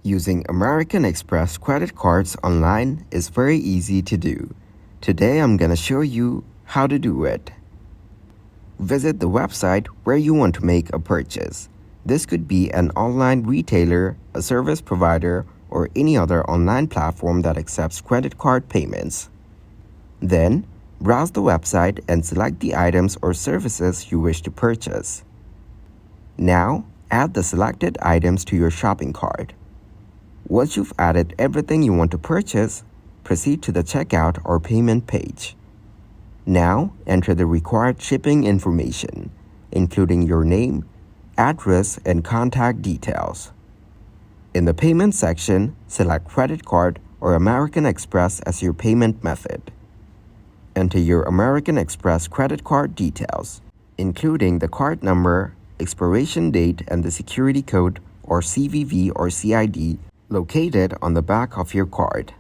Using American Express credit cards online is very easy to do. Today I'm gonna show you how to do it. Visit the website where you want to make a purchase. This could be an online retailer, a service provider, or any other online platform that accepts credit card payments. Then, browse the website and select the items or services you wish to purchase. Now, add the selected items to your shopping cart. Once you've added everything you want to purchase, proceed to the checkout or payment page. Now, enter the required shipping information, including your name, address, and contact details. In the payment section, select credit card or American Express as your payment method. Enter your American Express credit card details, including the card number, expiration date, and the security code or CVV or CID located on the back of your card.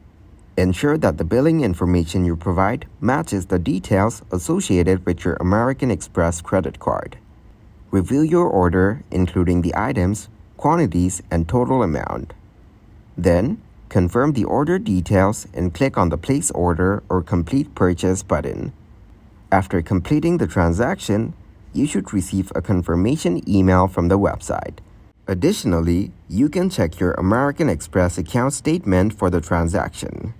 Ensure that the billing information you provide matches the details associated with your American Express credit card. Review your order, including the items, quantities, and total amount. Then, confirm the order details and click on the Place Order or Complete Purchase button. After completing the transaction, you should receive a confirmation email from the website. Additionally, you can check your American Express account statement for the transaction.